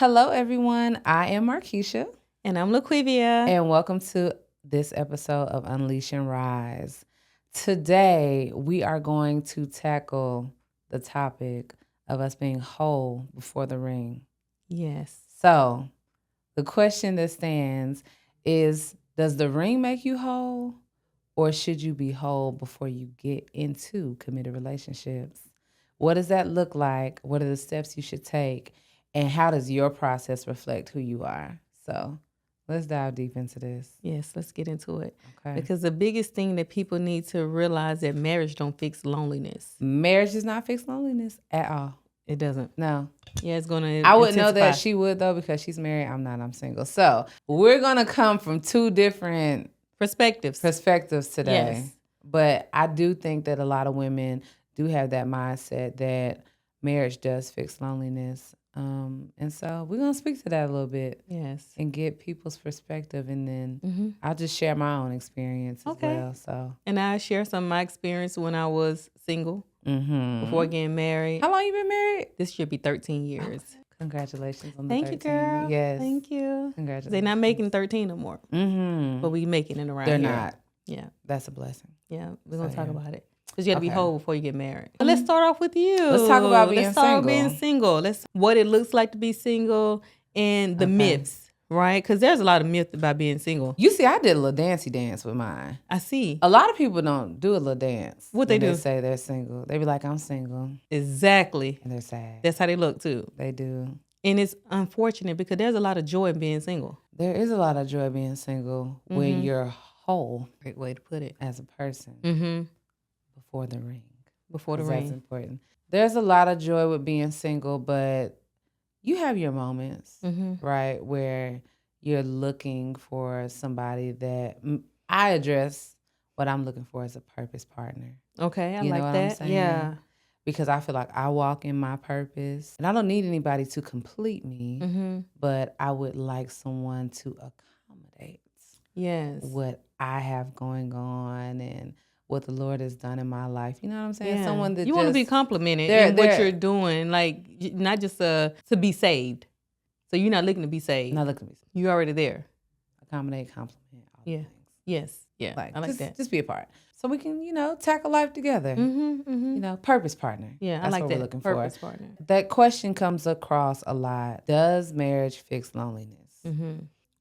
Hello, everyone. I am Markeisha. And I'm Laquvia. And welcome to this episode of Unleash and Rise. Today, we are going to tackle the topic of us being whole before the ring. Yes. So, the question that stands is, does the ring make you whole? Or should you be whole before you get into committed relationships? What does that look like? What are the steps you should take? And how does your process reflect who you are? So let's dive deep into this. Yes, let's get into it. Okay. Because the biggest thing that people need to realize that marriage don't fix loneliness. Marriage does not fix loneliness at all. It doesn't. No. Yeah, it's going to I wouldn't know that she would, though, because she's married. I'm not. I'm single. So we're going to come from two different perspectives today. Yes. But I do think that a lot of women do have that mindset that marriage does fix loneliness. And so we're going to speak to that a little bit. Yes. And get people's perspective. And then I'll just share my own experience as well. So. And I'll share some of my experience when I was single before getting married. How long you been married? This should be 13 years. Oh, congratulations on the Thank 13. you, girl. Yes. Thank you. Congratulations. They're not making 13 no more. But we making it around They're here. not. Yeah. That's a blessing. Yeah. We're going to talk about it. Because you got to be Okay. whole before you get married. But let's start off with you. Let's talk about being Let's talk about single. being single. What it looks like to be single and the myths, right? Because there's a lot of myths about being single. You see, I did a little dancey dance with mine. I see. A lot of people don't do a little dance. What they when do? They say they're single. They be like, I'm single. Exactly. And they're sad. That's how they look too. They do. And it's unfortunate because there's a lot of joy in being single. There is a lot of joy being single when you're whole. Great way to put it. As a person before the ring. Before the 'Cause ring. That's important. There's a lot of joy with being single, but you have your moments, right, where you're looking for somebody that I address what I'm looking for as a purpose partner. Okay, I You know like what I'm that. saying? Yeah. Because I feel like I walk in my purpose and I don't need anybody to complete me, but I would like someone to accommodate Yes. what I have going on and what the Lord has done in my life. You know what I'm saying? Yeah. Someone that you want to be complimented they're- in what they're- you're doing, like not just to be saved. So you're not looking to be saved. Not looking at me. You're already there. Accommodate, compliment, all the Yeah. things. Yes. Yeah. Like, I like that. Just be a part. So we can, tackle life together. Purpose partner. Yeah, That's I like what that. we're looking Purpose for. partner. That question comes across a lot. Does marriage fix loneliness?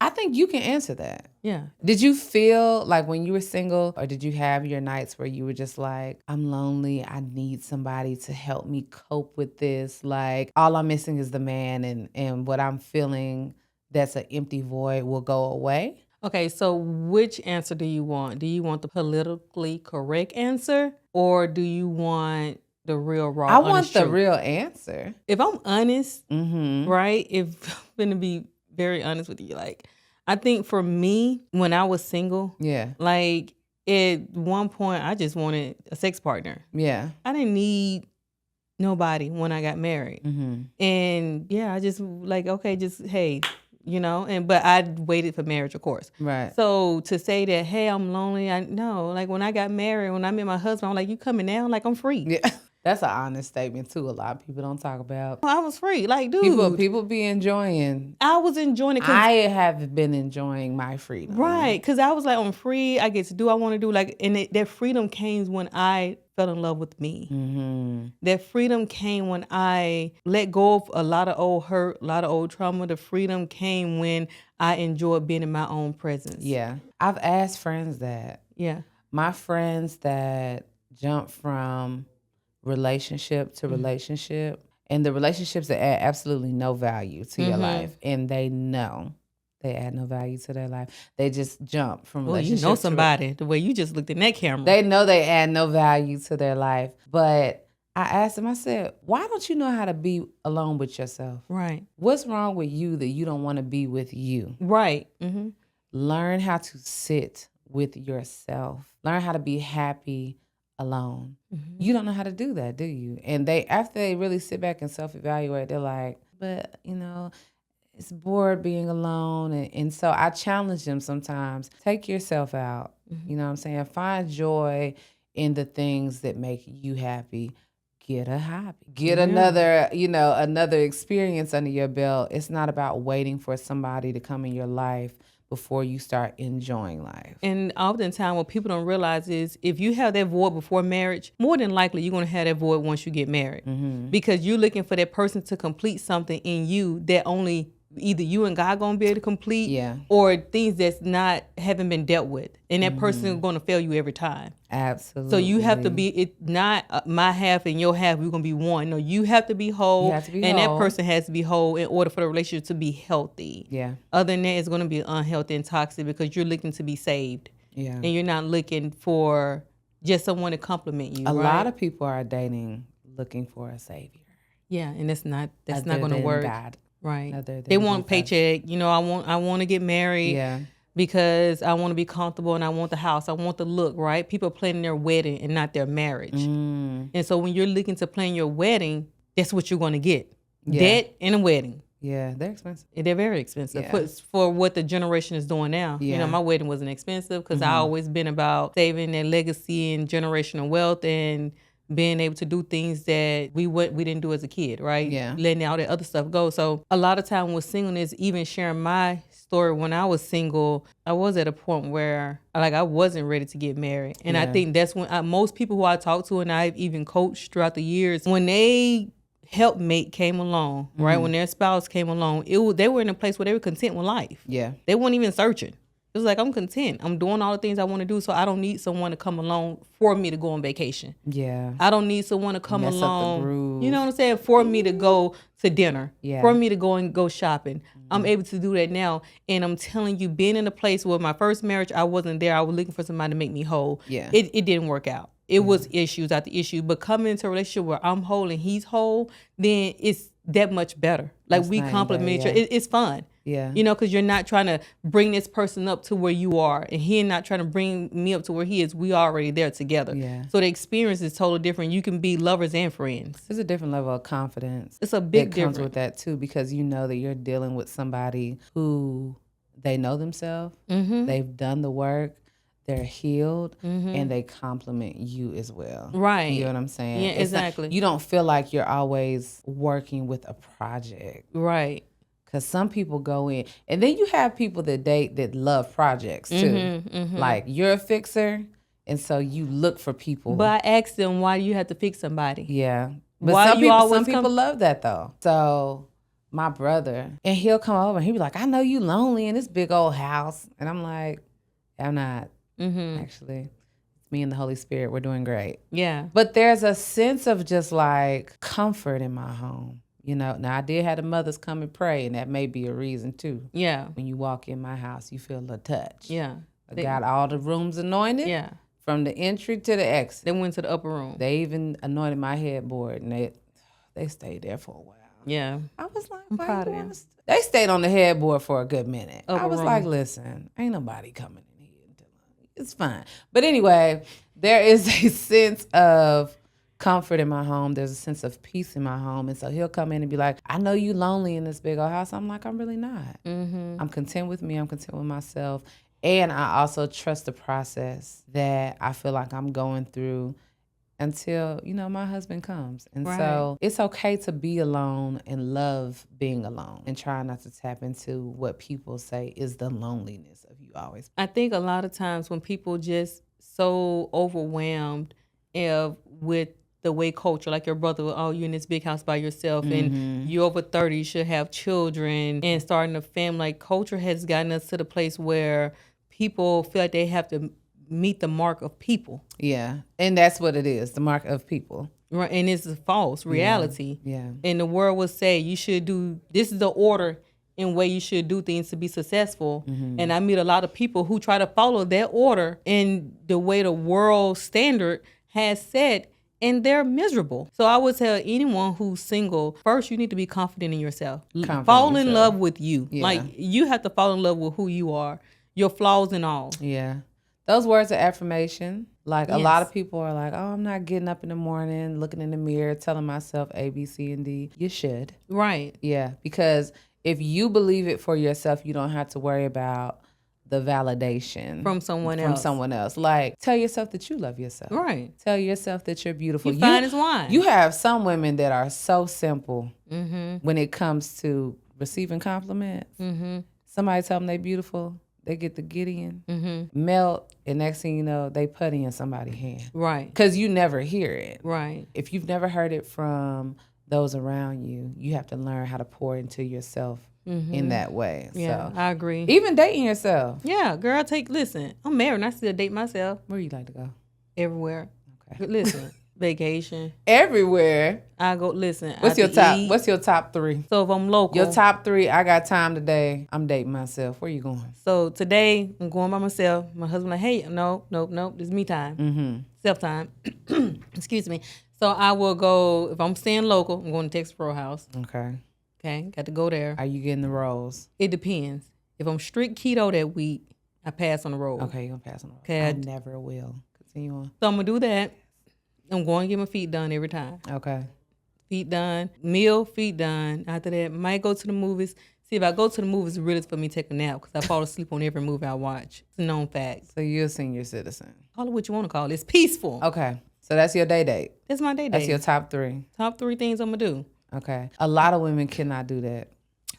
I think you can answer that. Yeah. Did you feel like when you were single, or did you have your nights where you were just like, I'm lonely, I need somebody to help me cope with this? Like, all I'm missing is the man, and what I'm feeling that's an empty void will go away? Okay, so which answer do you want? Do you want the politically correct answer, or do you want the real raw? I want honest the truth? real answer. If I'm honest, right? If I'm gonna be very honest with you, like I think for me, when I was single, Yeah. like at one point I just wanted a sex partner. Yeah. I didn't need nobody when I got married. And yeah, I just like, okay, just hey, but I waited for marriage, of course. Right. So to say that, hey, I'm lonely, like when I got married, when I met my husband, I'm like, you coming now? Like I'm free. Yeah. That's an honest statement too. A lot of people don't talk about. I was free. Like, dude. People be enjoying. I was enjoying it. I have been enjoying my freedom. Right. Because I was like, I'm free. I get to do what I want to do. Like, and that freedom came when I fell in love with me. That freedom came when I let go of a lot of old hurt, a lot of old trauma. The freedom came when I enjoyed being in my own presence. Yeah. I've asked friends that. Yeah. My friends that jump from relationship to relationship, and the relationships that add absolutely no value to your life, and they know they add no value to their life. They just jump from relationship. You know somebody the way you just looked in that camera. They know they add no value to their life. But I asked them, I said, why don't you know how to be alone with yourself? Right. What's wrong with you that you don't want to be with you? Right. Learn how to sit with yourself. Learn how to be happy alone. You don't know how to do that, do you? And after they really sit back and self-evaluate, they're like, but it's bored being alone. And so I challenge them sometimes. Take yourself out. You know what I'm saying? Find joy in the things that make you happy. get a hobby, get another, another experience under your belt. It's not about waiting for somebody to come in your life before you start enjoying life. And oftentimes what people don't realize is if you have that void before marriage, more than likely you're going to have that void once you get married. Because you're looking for that person to complete something in you that only either you and God going to be able to complete, or things that's haven't been dealt with. And that person is going to fail you every time. Absolutely. So you have to be, not my half and your half, we're going to be one. No, you have to be whole. You have to be and whole. That person has to be whole in order for the relationship to be healthy. Yeah. Other than that, it's going to be unhealthy and toxic because you're looking to be saved. Yeah. And you're not looking for just someone to compliment you. A lot of people are dating looking for a savior. Yeah, and that's not going to work. God. Right. They want paycheck. I want to get married. Yeah. Because I want to be comfortable and I want the house. I want the look, right? People are planning their wedding and not their marriage. And so when you're looking to plan your wedding, that's what you're going to get. Debt and a wedding. Yeah, they're expensive. They're very expensive for what the generation is doing now. Yeah. My wedding wasn't expensive because I always been about saving that legacy and generational wealth and being able to do things that we didn't do as a kid, right? Yeah. Letting all that other stuff go. So a lot of time with singleness, even sharing my story when I was single, I was at a point where I wasn't ready to get married. And I think that's when most people who I talked to and I've even coached throughout the years, when they helpmate came along, right? When their spouse came along, they were in a place where they were content with life. Yeah. They weren't even searching. It was like, I'm content. I'm doing all the things I want to do, so I don't need someone to come along for me to go on vacation. Yeah. I don't need someone to come Mess up the along, groove. you know what I'm saying, for me to go to dinner, Yeah. for me to go shopping. I'm able to do that now. And I'm telling you, being in a place where my first marriage, I wasn't there. I was looking for somebody to make me whole. Yeah. It didn't work out. It was issues after issue. But coming into a relationship where I'm whole and he's whole, then it's that much better. Like we complement each other. It's fun. Yeah. Because you're not trying to bring this person up to where you are, and he not trying to bring me up to where he is. We already there together. Yeah. So the experience is totally different. You can be lovers and friends. There's a different level of confidence. It's a big that comes difference with that too, because you know that you're dealing with somebody who they know themselves, they've done the work, they're healed, and they compliment you as well. Right. You know what I'm saying? Yeah, exactly. You don't feel like you're always working with a project. Right. Because some people go in, and then you have people that date that love projects too. Like you're a fixer, and so you look for people. But I asked them, why do you have to fix somebody? Yeah. But Why some people love that though. So my brother, and he'll come over and he'll be like, I know you lonely in this big old house. And I'm like, I'm not. Actually, it's me and the Holy Spirit. We're doing great. Yeah. But there's a sense of just like comfort in my home. Now I did have the mothers come and pray, and that may be a reason too. Yeah. When you walk in my house, you feel a touch. Yeah. I got all the rooms anointed. Yeah. From the entry to the exit. They went to the upper room. They even anointed my headboard, and they stayed there for a while. Yeah. I was like, I'm proud of them. They stayed on the headboard for a good minute. Upper I was room. like, listen, ain't nobody coming in here. It's fine. But anyway, there is a sense of comfort in my home. There's a sense of peace in my home. And so he'll come in and be like, I know you lonely in this big old house. I'm like, I'm really not. I'm content with me. I'm content with myself. And I also trust the process that I feel like I'm going through until, my husband comes. And so it's okay to be alone and love being alone and try not to tap into what people say is the loneliness of you always. I think a lot of times when people just so overwhelmed with the way culture, like your brother, you're in this big house by yourself and you're over 30, you should have children and starting a family. Like culture has gotten us to the place where people feel like they have to meet the mark of people. Yeah. And that's what it is, the mark of people. Right. And it's a false reality. Yeah. And the world will say you should do, this is the order in way you should do things to be successful. And I meet a lot of people who try to follow that order in the way the world standard has set, and they're miserable. So I would tell anyone who's single, first you need to be confident in yourself. Fall in love with you. Yeah. Like you have to fall in love with who you are, your flaws and all. Yeah. Those words of affirmation, like a lot of people are like, I'm not getting up in the morning, looking in the mirror, telling myself A, B, C, and D. You should. Right. Yeah. Because if you believe it for yourself, you don't have to worry about the validation from someone else. Like, tell yourself that you love yourself. Right. Tell yourself that you're beautiful. You fine as wine. You have some women that are so simple when it comes to receiving compliments. Somebody tell them they beautiful, they get the Gideon, melt, and next thing you know, they put in somebody's hand. Right. Because you never hear it. Right. If you've never heard it from those around you, you have to learn how to pour into yourself in that way. Yeah, so, I agree. Even dating yourself. Yeah, girl, listen, I'm married and I still date myself. Where you like to go? Everywhere. Okay. Listen, vacation. Everywhere. I go, listen. What's your top 3? So if I'm local. Your top 3, I got time today. I'm dating myself. Where you going? So today, I'm going by myself. My husband like, hey, no, this is me time. Self-time. Excuse me. So I will go, if I'm staying local, I'm going to Texas Roadhouse. Okay, got to go there. Are you getting the rolls? It depends. If I'm strict keto that week, I pass on the roll. Okay, you're going to pass on the roll. Okay, I never will. Continue on. So I'm going to do that. I'm going to get my feet done every time. Okay. Feet done. Meal, feet done. After that, might go to the movies. See, if I go to the movies, it's really for me to take a nap because I fall asleep on every movie I watch. It's a known fact. So you're a senior citizen. Call it what you want to call it. It's peaceful. Okay. So that's your day date. That's my day date. That's your top 3. Top 3 things I'm going to do. Okay. A lot of women cannot do that.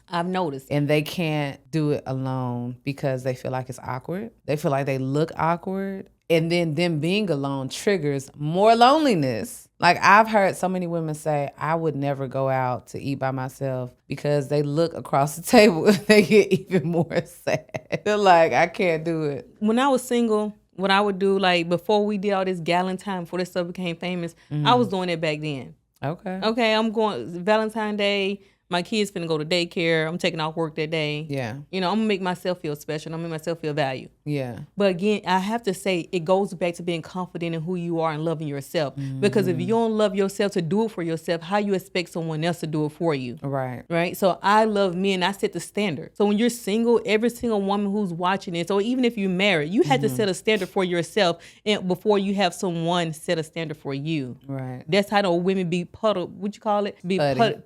I've noticed. And they can't do it alone because they feel like it's awkward. They feel like they look awkward. And then them being alone triggers more loneliness. Like I've heard so many women say, I would never go out to eat by myself because they look across the table and they get even more sad. They're like, I can't do it. When I was single, what I would do, like before we did all this Galentine, before this stuff became famous, I was doing it back then. Okay, I'm going Valentine's Day. My kids finna go to daycare. I'm taking off work that day. Yeah. You know, I'm gonna make myself feel special. I'm gonna make myself feel valued. Yeah. But again, I have to say it goes back to being confident in who you are and loving yourself. Because if you don't love yourself to do it for yourself, how you expect someone else to do it for you? Right. Right. So I love me and I set the standard. So when you're single, every single woman who's watching this, or even if you're married, you have to set a standard for yourself and before you have someone set a standard for you. Right. That's how the women be puddle. What you call it? Be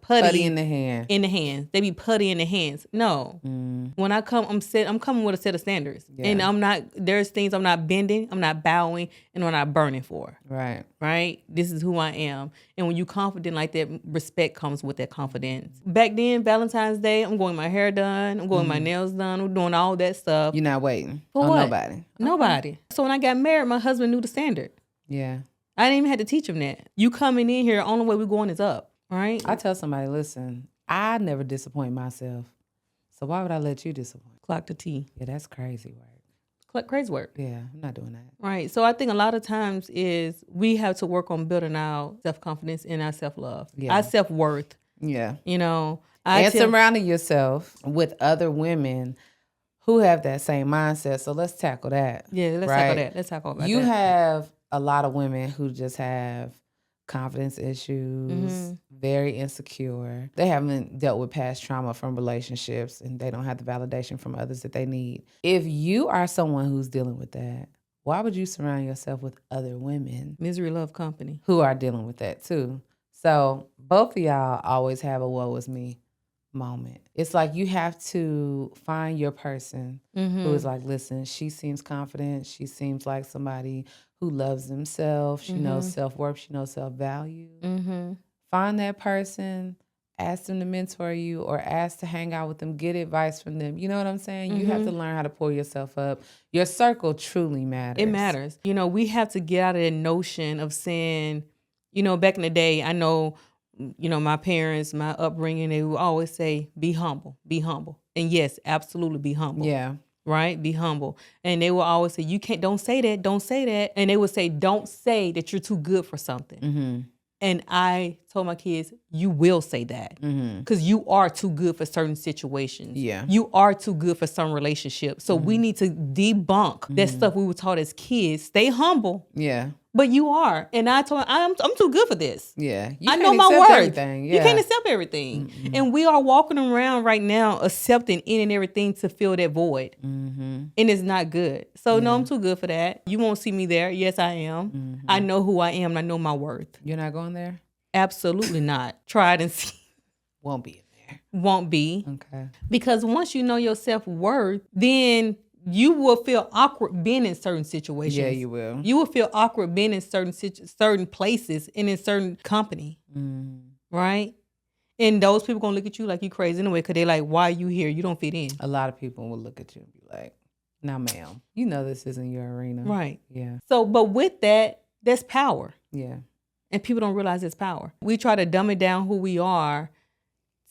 putty in the hand. In the hands. They be putty in the hands. No. When I come, I'm coming with a set of standards. Yeah. And there's things I'm not bending, I'm not bowing, and I'm not burning for. Right. Right? This is who I am. And when you confident like that, respect comes with that confidence. Back then, Valentine's Day, I'm getting my hair done, I'm getting my nails done, I'm doing all that stuff. You're not waiting for on what? nobody. Nobody. So when I got married, my husband knew the standard. Yeah. I didn't even have to teach him that. You coming in here, only way we're going is up. Right? I tell somebody, listen, I never disappoint myself. So why would I let you disappoint? Clock the T. Yeah, that's crazy work. Crazy work. Yeah, I'm not doing that. Right. So I think a lot of times is we have to work on building our self-confidence and our self-love. Yeah. Our self-worth. Yeah. You know. Surrounding yourself with other women who have that same mindset. So let's tackle that. Yeah, let's tackle about that. You have a lot of women who just have confidence issues, very insecure. They haven't dealt with past trauma from relationships and they don't have the validation from others that they need. If you are someone who's dealing with that, why would you surround yourself with other women? Misery love company. Who are dealing with that too. So both of y'all always have a woe is me moment. It's like you have to find your person who is like, listen, she seems confident. She seems like somebody who loves themselves. She knows self-worth. She knows self-value. Find that person, ask them to mentor you or ask to hang out with them, get advice from them. You know what I'm saying? You have to learn how to pull yourself up. Your circle truly matters. It matters. You know, we have to get out of that notion of saying, you know, back in the day, I know, you know, my parents, my upbringing, they would always say, be humble, be humble. And yes, absolutely be humble. Yeah. Right? Be humble. And they will always say, don't say that, don't say that. And they would say, don't say that you're too good for something. And I told my kids, you will say that because you are too good for certain situations. Yeah. You are too good for some relationships. So we need to debunk that stuff we were taught as kids. Stay humble. Yeah. But you are. And I told I'm too good for this. Yeah. I know my worth. Everything. Yeah. You can't accept everything. And we are walking around right now accepting any and everything to fill that void. And it's not good. So no, I'm too good for that. You won't see me there. Yes, I am. I know who I am and I know my worth. You're not going there? Absolutely not. Try it and see. Won't be in there. Won't be. Okay. Because once you know your self-worth, then you will feel awkward being in certain situations. Yeah, you will. You will feel awkward being in certain places and in certain company, right? And those people gonna look at you like you crazy anyway, because they like, why are you here? You don't fit in. A lot of people will look at you and be like, "Now, ma'am, you know this isn't your arena." Right. Yeah. So, but with that, that's power. Yeah. And people don't realize it's power. We try to dumb it down who we are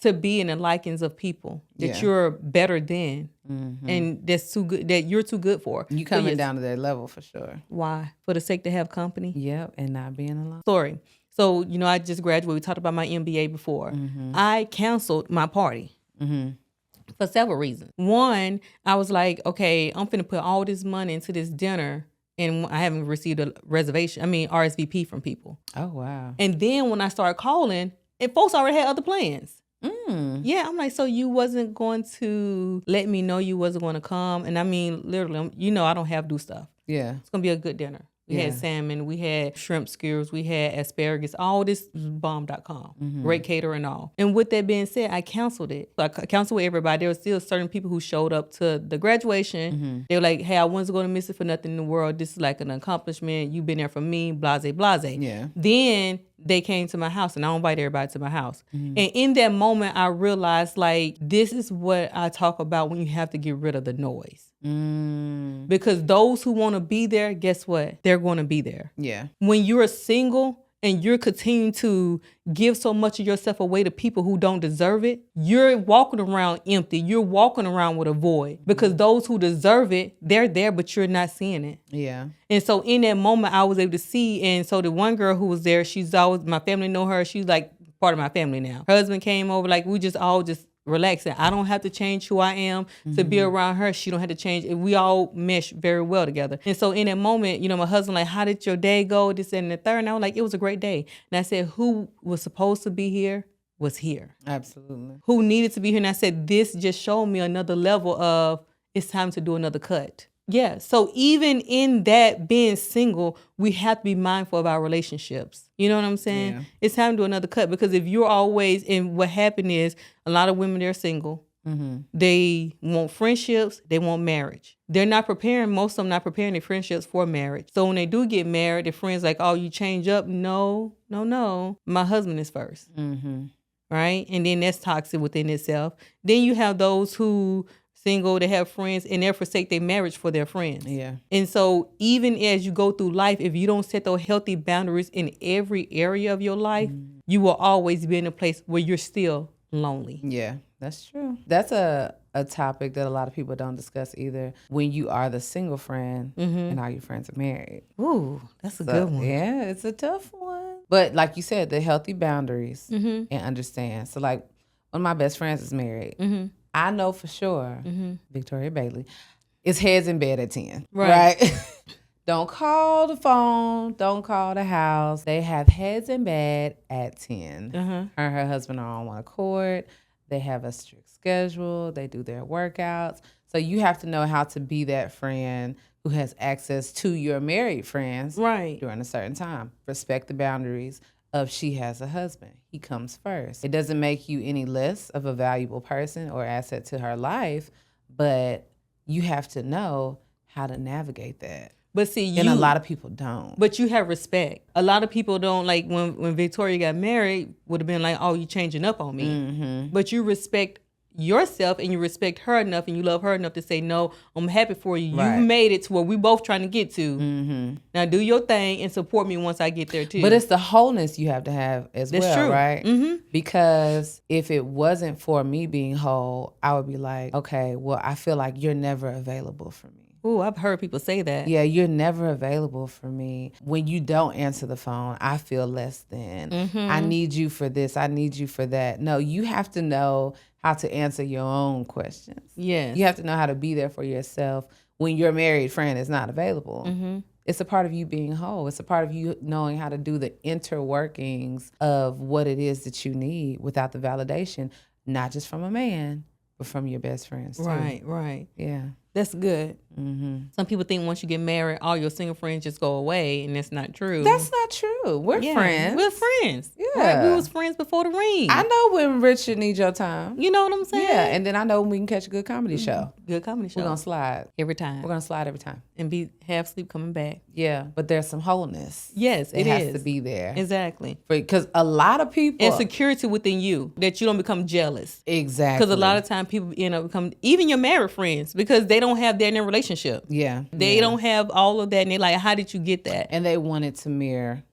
to be in the likings of people that you're better than, and that's too good, that you're too good for. You coming down to their level for sure. Why? For the sake to have company? Yep, and not being alone. Story. So, I just graduated. We talked about my MBA before. I canceled my party for several reasons. One, I was like, okay, I'm finna put all this money into this dinner, and I haven't received a RSVP from people. Oh, wow. And then when I started calling, and folks already had other plans. Yeah, I'm like, so you wasn't going to let me know you wasn't going to come? And I mean, literally, I don't have do stuff. Yeah. It's going to be a good dinner. We had salmon, we had shrimp skewers, we had asparagus, all this was bomb.com, great cater and all. And with that being said, I canceled it. So I canceled with everybody. There were still certain people who showed up to the graduation. They were like, hey, I wasn't going to miss it for nothing in the world. This is like an accomplishment. You've been there for me, blase, blase. Yeah. Then they came to my house, and I don't invite everybody to my house. And in that moment, I realized, like, this is what I talk about when you have to get rid of the noise. Because those who want to be there, guess what? They're going to be there. Yeah. When you're single and you're continuing to give so much of yourself away to people who don't deserve it, you're walking around empty. You're walking around with a void, because those who deserve it, they're there, but you're not seeing it. Yeah. And so in that moment, I was able to see. And so the one girl who was there, she's always, my family know her. She's like part of my family now. Her husband came over, like we just all just relaxing. I don't have to change who I am to be around her. She don't have to change. We all mesh very well together. And so in that moment, my husband like, how did your day go? This and the third. And I was like, it was a great day. And I said, who was supposed to be here was here. Absolutely. Who needed to be here. And I said, this just showed me another level of it's time to do another cut. Yeah. So even in that being single, we have to be mindful of our relationships. You know what I'm saying? Yeah. It's time to do another cut, because if you're always, and what happened is a lot of women, they're single. They want friendships. They want marriage. They're not preparing. Most of them not preparing their friendships for marriage. So when they do get married, their friends like, oh, you change up. No. My husband is first. Right. And then that's toxic within itself. Then you have those who single, they have friends, and they forsake their marriage for their friends. Yeah. And so even as you go through life, if you don't set those healthy boundaries in every area of your life, you will always be in a place where you're still lonely. Yeah, that's true. That's a topic that a lot of people don't discuss either. When you are the single friend and all your friends are married. Ooh, that's a good one. Yeah, it's a tough one. But like you said, the healthy boundaries and understand. So like one of my best friends is married. I know for sure, Victoria Bailey, is heads in bed at 10. Right? Don't call the phone. Don't call the house. They have heads in bed at 10. Her and her husband are on one accord. They have a strict schedule. They do their workouts. So you have to know how to be that friend who has access to your married friends during a certain time. Respect the boundaries of she has a husband. He comes first. It doesn't make you any less of a valuable person or asset to her life, but you have to know how to navigate that. But see, and a lot of people don't. But you have respect. A lot of people don't, like when Victoria got married, would have been like, oh, you changing up on me. But you respect yourself and you respect her enough and you love her enough to say, no, I'm happy for you. You made it to where we both trying to get to. Now do your thing and support me once I get there too. But it's the wholeness you have to have as That's well, true. right? Because if it wasn't for me being whole, I would be like, okay, well, I feel like you're never available for me. Ooh, I've heard people say that. Yeah, you're never available for me. When you don't answer the phone, I feel less than. I need you for this. I need you for that. No, you have to know how to answer your own questions. Yes. You have to know how to be there for yourself when your married friend is not available. It's a part of you being whole. It's a part of you knowing how to do the interworkings of what it is that you need without the validation, not just from a man, but from your best friends too. Right. Yeah. That's good. Mm-hmm. Some people think once you get married, all your single friends just go away, and that's not true. That's not true. We're friends. We're friends. Yeah. Like, we was friends before the ring. I know when Richard needs your time. You know what I'm saying? Yeah, and then I know when we can catch a good comedy show. Good comedy show. We're going to slide. Every time. We're going to slide every time. And be half sleep coming back. Yeah, but there's some wholeness. Yes, it has is. to be there. Exactly. Because a lot of people... And security within you, that you don't become jealous. Exactly. Because a lot of times people end up becoming, even your married friends, because they don't have that in their relationship. Yeah. They don't have all of that, and they're like, how did you get that? And they want it to mirror,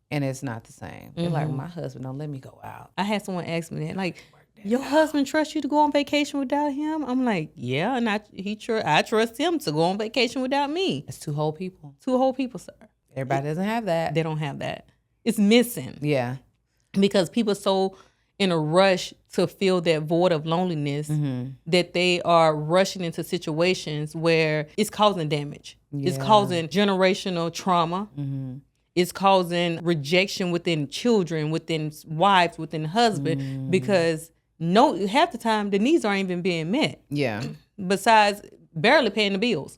and it's not the same. They're like, my husband don't let me go out. I had someone ask me that, like, your husband trusts you to go on vacation without him? I'm like, yeah, and I trust him to go on vacation without me. It's two whole people. Two whole people, sir. Everybody doesn't have that. They don't have that. It's missing. Yeah. Because people are so in a rush to fill that void of loneliness that they are rushing into situations where it's causing damage. Yeah. It's causing generational trauma. It's causing rejection within children, within wives, within husband, because half the time the needs aren't even being met. Yeah. Besides barely paying the bills.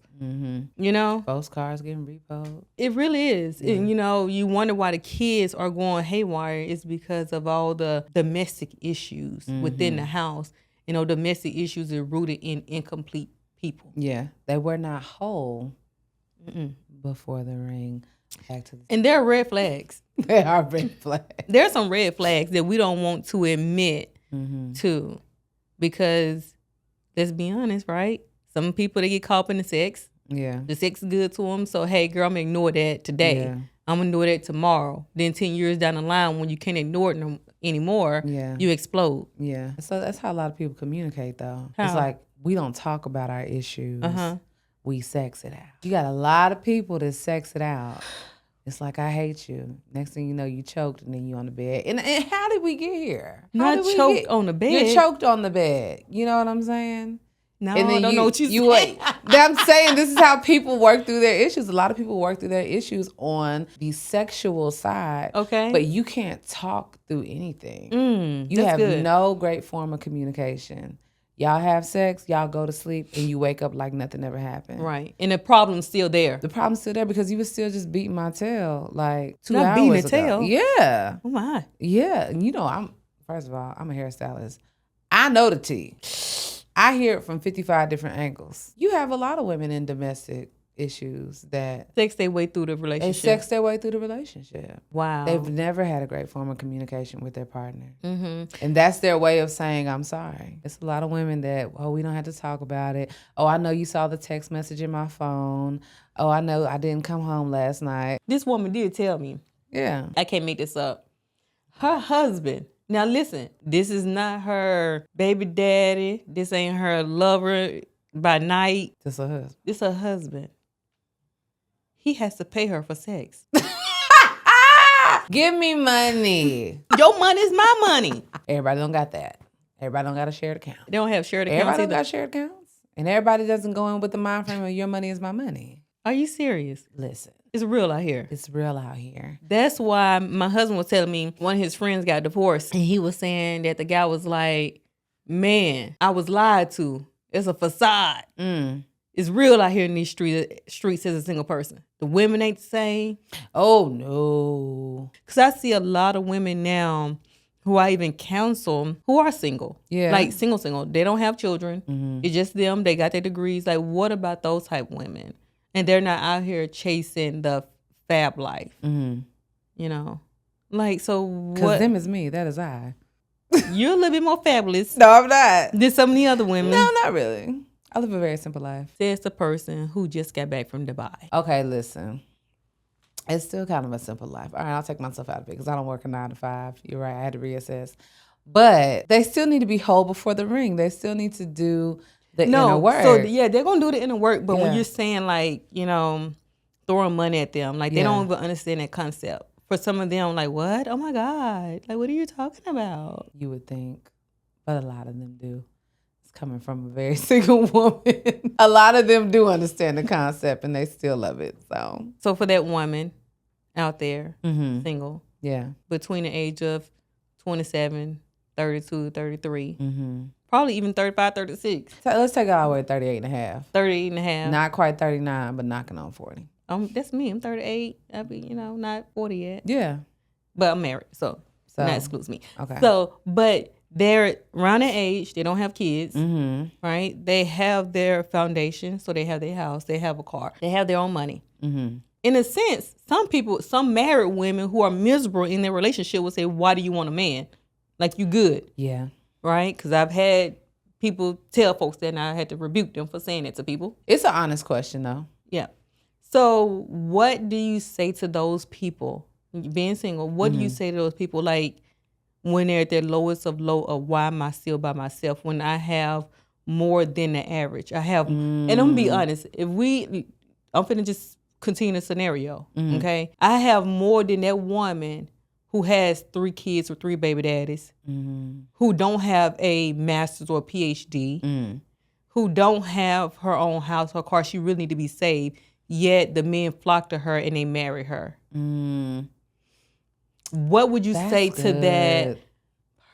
You know? Both cars getting repoed. It really is. And, you know, you wonder why the kids are going haywire. It's because of all the domestic issues within the house. You know, domestic issues are rooted in incomplete people. Yeah. They were not whole before the ring. Back to the... And there are red flags. They are red flags. There are some red flags that we don't want to admit to. Because, let's be honest, right? Some people, they get caught up in the sex. Yeah. The sex is good to them. So, hey, girl, I'm going to ignore that today. Yeah. I'm going to ignore that tomorrow. Then 10 years down the line, when you can't ignore it anymore, you explode. Yeah. So that's how a lot of people communicate, though. How? It's like, we don't talk about our issues. We sex it out. You got a lot of people that sex it out. It's like, I hate you. Next thing you know, you choked and then you on the bed. And how did we get here? Not choked on the bed. You choked on the bed. You know what I'm saying? No, I don't know what you saying. I'm saying this is how people work through their issues. A lot of people work through their issues on the sexual side. Okay. But you can't talk through anything. You have no great form of communication. Y'all have sex, y'all go to sleep, and you wake up like nothing ever happened. Right. And the problem's still there. The problem's still there because you was still just beating my tail like 2 Not hours beating ago. the tail? Yeah. Oh, my. Yeah. And you know, first of all, I'm a hairstylist. I know the tea. I hear it from 55 different angles. You have a lot of women in domestic issues that sex their way through the relationship. They sex their way through the relationship. Wow. They've never had a great form of communication with their partner. And that's their way of saying, I'm sorry. It's a lot of women that, we don't have to talk about it. Oh, I know you saw the text message in my phone. Oh, I know I didn't come home last night. This woman did tell me. Yeah. I can't make this up. Her husband. Now listen, this is not her baby daddy. This ain't her lover by night. This her husband. This her husband. He has to pay her for sex. Give me money. Your money is my money. Everybody don't got that. Everybody don't got a shared account. They don't have shared accounts. Everybody don't got shared accounts. And everybody doesn't go in with the mind frame of your money is my money. Are you serious? Listen. It's real out here. It's real out here. That's why my husband was telling me one of his friends got divorced. And he was saying that the guy was like, man, I was lied to. It's a facade. It's real out here in these streets as a single person. The women ain't the same. Oh, no. Because I see a lot of women now who I even counsel who are single. Yeah. Like single. They don't have children. It's just them. They got their degrees. Like, what about those type of women? And they're not out here chasing the fab life. You know? Like, so what? Because them is me. That is I. You're a little bit more fabulous. No, I'm not. Than some of the other women. No, not really. I live a very simple life. Says the person who just got back from Dubai. Okay, listen. It's still kind of a simple life. All right, I'll take myself out of it because I don't work a 9 to 5. You're right. I had to reassess. But they still need to be whole before the ring. They still need to do the inner work. So, yeah, they're going to do the inner work. But when you're saying, like, you know, throwing money at them, like, they don't even understand that concept. For some of them, like, what? Oh, my God. Like, what are you talking about? You would think. But a lot of them do. It's coming from a very single woman. A lot of them do understand the concept and they still love it. So for that woman out there, single, between the age of 27, 32, 33, Probably even 35, 36. So let's take it all the way to 38 and a half. 38 and a half. Not quite 39, but knocking on 40. That's me. I'm 38. I'll be, not 40 yet. Yeah. But I'm married, so that excludes me. Okay. So, but they're around that age. They don't have kids, Mm-hmm. right? They have their foundation, so they have their house. They have a car. They have their own money. Mm-hmm. In a sense, some married women who are miserable in their relationship will say, "Why do you want a man? Like, you good." Yeah. Right? Because I've had people tell folks that, and I had to rebuke them for saying that to people. It's an honest question, though. Yeah. So what do you say to those people, being single, what do you say to those people, like, when they're at their lowest of low of why am I still by myself when I have more than the average? I have, and I'm going to be honest, I'm finna just continue the scenario, okay? I have more than that woman who has 3 kids with 3 baby daddies, who don't have a master's or a PhD, who don't have her own house, her car. She really need to be saved. Yet the men flock to her and they marry her. What would you say to that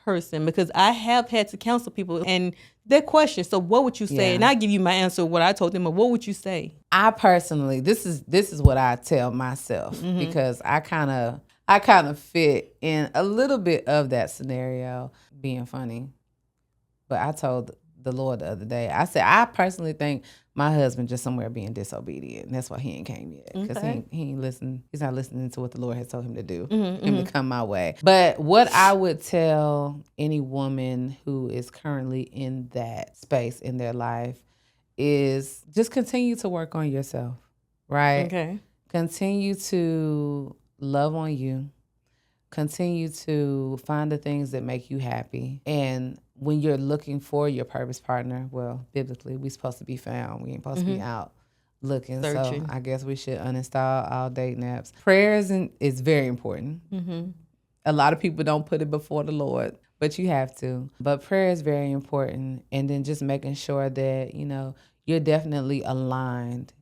person? Because I have had to counsel people and their question. So what would you say? Yeah. And I give you my answer, what I told them, but what would you say? I personally, this is what I tell myself because I kind of fit in a little bit of that scenario, being funny. But I told the Lord the other day, I said, I personally think my husband just somewhere being disobedient. And that's why he ain't came yet. Because he ain't listen. He's not listening to what the Lord has told him to do, him to come my way. But what I would tell any woman who is currently in that space in their life is just continue to work on yourself, right? Okay. Continue to love on you. Continue to find the things that make you happy. And when you're looking for your purpose partner, well, biblically, we're supposed to be found. We ain't supposed to be out looking. Searching. So I guess we should uninstall all dating apps. Prayer is very important. A lot of people don't put it before the Lord, but you have to. But prayer is very important. And then just making sure that, you're definitely aligned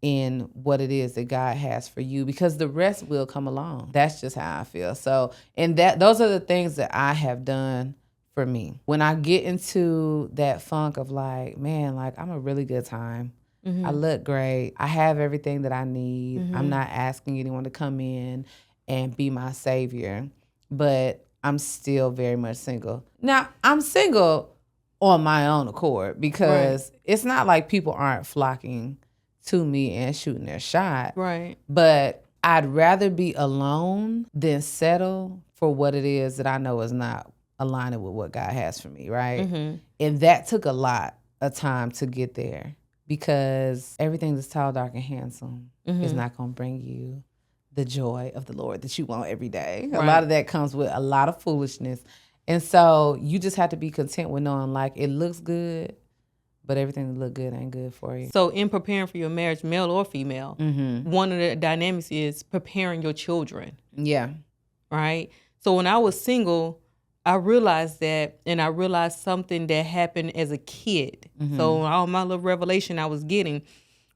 in what it is that God has for you, because the rest will come along. That's just how I feel. So, and those are the things that I have done for me. When I get into that funk of like, man, like I'm a really good time. I look great. I have everything that I need. I'm not asking anyone to come in and be my savior, but I'm still very much single. Now, I'm single on my own accord because it's not like people aren't flocking to me and shooting their shot. Right. But I'd rather be alone than settle for what it is that I know is not aligning with what God has for me, right? And that took a lot of time to get there, because everything that's tall, dark, and handsome is not going to bring you the joy of the Lord that you want every day. Right. A lot of that comes with a lot of foolishness. And so you just have to be content with knowing, like, it looks good, but everything that look good ain't good for you. So in preparing for your marriage, male or female, one of the dynamics is preparing your children. Yeah. Right? So when I was single, I realized that, and I realized something that happened as a kid. So all my little revelation I was getting,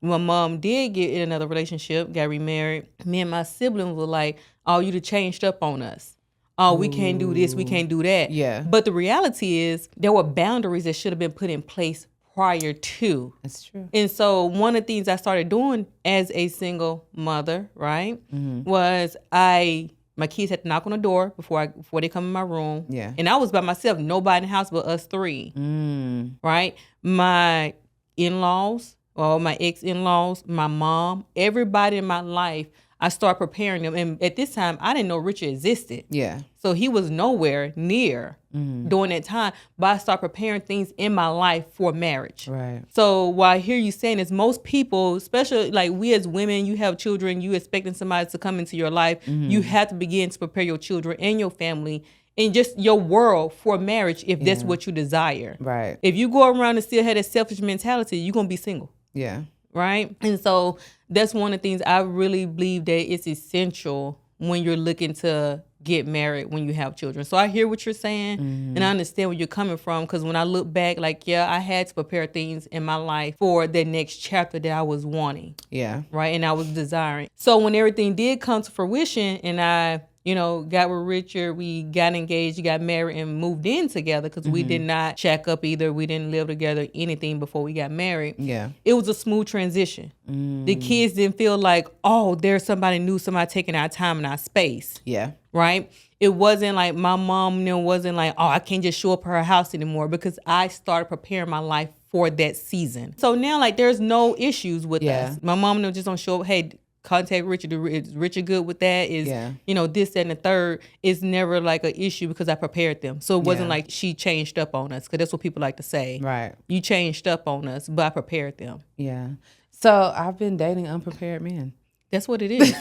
my mom did get in another relationship, got remarried. Me and my siblings were like, oh, you done changed up on us. Oh, we can't do this, we can't do that. Yeah. But the reality is there were boundaries that should have been put in place prior to. That's true. And so one of the things I started doing as a single mother, right, was my kids had to knock on the door before they come in my room. Yeah. And I was by myself, nobody in the house but us 3. Right? My in-laws, or my ex-in-laws, my mom, everybody in my life, I started preparing them. And at this time, I didn't know Richard existed. Yeah. So he was nowhere near during that time. But I started preparing things in my life for marriage. Right. So what I hear you saying is most people, especially like we as women, you have children, you expecting somebody to come into your life. You have to begin to prepare your children and your family and just your world for marriage if that's what you desire. Right. If you go around and still have that selfish mentality, you're going to be single. Yeah. Right? And so that's one of the things I really believe that it's essential when you're looking to get married when you have children. So I hear what you're saying and I understand where you're coming from, because when I look back, like, yeah, I had to prepare things in my life for the next chapter that I was wanting. Yeah. Right? And I was desiring. So when everything did come to fruition and I got with Richard, we got engaged, got married, and moved in together because we did not shack up either. We didn't live together, anything before we got married. Yeah. It was a smooth transition. The kids didn't feel like, oh, there's somebody new, somebody taking our time and our space. Yeah. Right? It wasn't like my mom wasn't like, oh, I can't just show up at her house anymore because I started preparing my life for that season. So now, like, there's no issues with us. My mom just don't show up, hey, contact Richard. Is Richard good with that? Is, this, that, and the third. It's never like an issue because I prepared them. So it wasn't like she changed up on us, because that's what people like to say. Right. You changed up on us, but I prepared them. Yeah. So I've been dating unprepared men. That's what it is.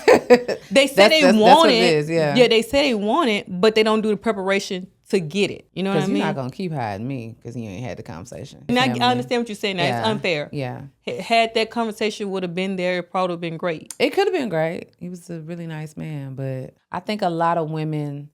They say they want that's what it. it is, yeah. Yeah, they say they want it, but they don't do the preparation to get it. You know what I mean? Because you're not going to keep hiding me because you ain't had the conversation. And I understand what you're saying. Now. It's unfair. Yeah. Had that conversation would have been there, it probably would have been great. It could have been great. He was a really nice man. But I think a lot of women,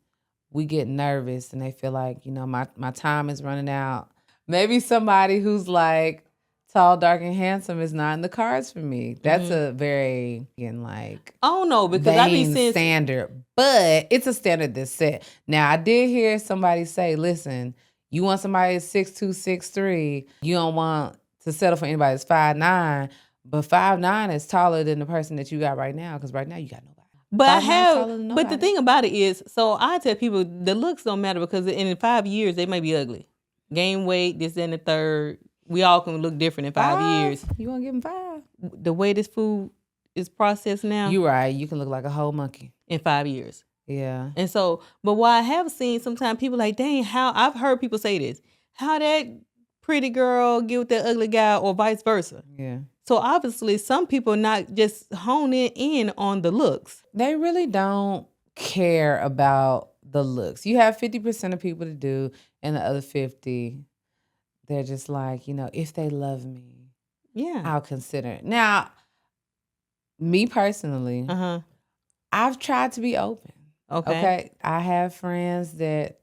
we get nervous and they feel like, my time is running out. Maybe somebody who's like tall, dark, and handsome is not in the cards for me. That's a very, I don't know, because I be seeing standard, but it's a standard that's set. Now, I did hear somebody say, listen, you want somebody that's 6'2", 6'3", you don't want to settle for anybody that's 5'9", but 5'9" is taller than the person that you got right now, because right now you got nobody. But the thing about it is, so I tell people the looks don't matter, because in 5 years they may be ugly. Gain weight, this, and the third. We all can look different in 5 years. You want to give them 5? The way this food is processed now. You're right. You can look like a whole monkey. In 5 years. Yeah. And so, but what I have seen sometimes, people like, dang, I've heard people say this. How that pretty girl get with that ugly guy, or vice versa. Yeah. So obviously some people not just honing in on the looks. They really don't care about the looks. You have 50% of people to do, and the other 50%, they're just like, if they love me, I'll consider it. Now, me personally, I've tried to be open. Okay. I have friends that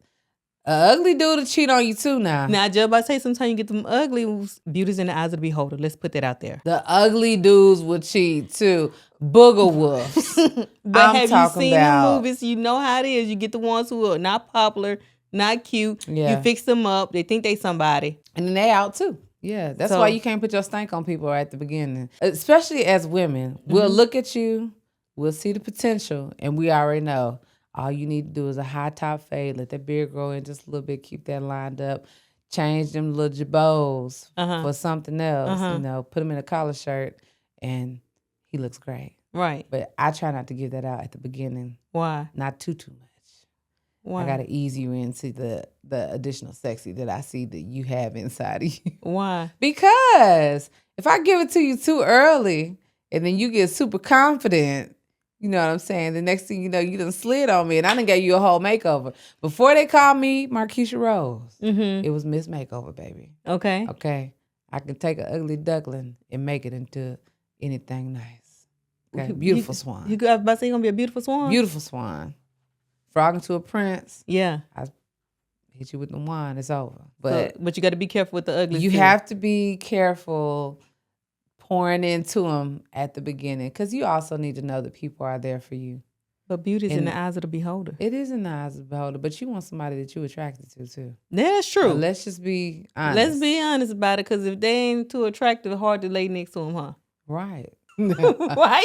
ugly dude to cheat on you too now. Now, I just about to say, sometimes you get them ugly, beauty's in the eyes of the beholder. Let's put that out there. The ugly dudes will cheat too. Booger wolves. But have you seen the movies? You know how it is. You get the ones who are not popular, not cute. Yeah. You fix them up. They think they somebody. And then they out too. Yeah. That's why you can't put your stank on people right at the beginning. Especially as women. We'll look at you, we'll see the potential, and we already know all you need to do is a high top fade, let that beard grow in just a little bit, keep that lined up, change them little jabots for something else, put them in a collar shirt, and he looks great. Right. But I try not to give that out at the beginning. Why? Not too much. Why? I got to ease you into the additional sexy that I see that you have inside of you. Why? Because if I give it to you too early and then you get super confident, you know what I'm saying? The next thing you know, you done slid on me and I done gave you a whole makeover. Before they called me Markeisha Rose, it was Miss Makeover, baby. Okay. Okay. I can take an ugly duckling and make it into anything nice. Okay. Beautiful swan. You about to say you're going to be a beautiful swan? Beautiful swan. Frogging to a prince. Yeah. I hit you with the wine, it's over. But you got to be careful with the ugly. You have to be careful pouring into them at the beginning, because you also need to know that people are there for you. But beauty's in the eyes of the beholder. It is in the eyes of the beholder, but you want somebody that you're attracted to too. That's true. So let's just be honest. Let's be honest about it, because if they ain't too attractive, it's hard to lay next to them, huh? Right. Why?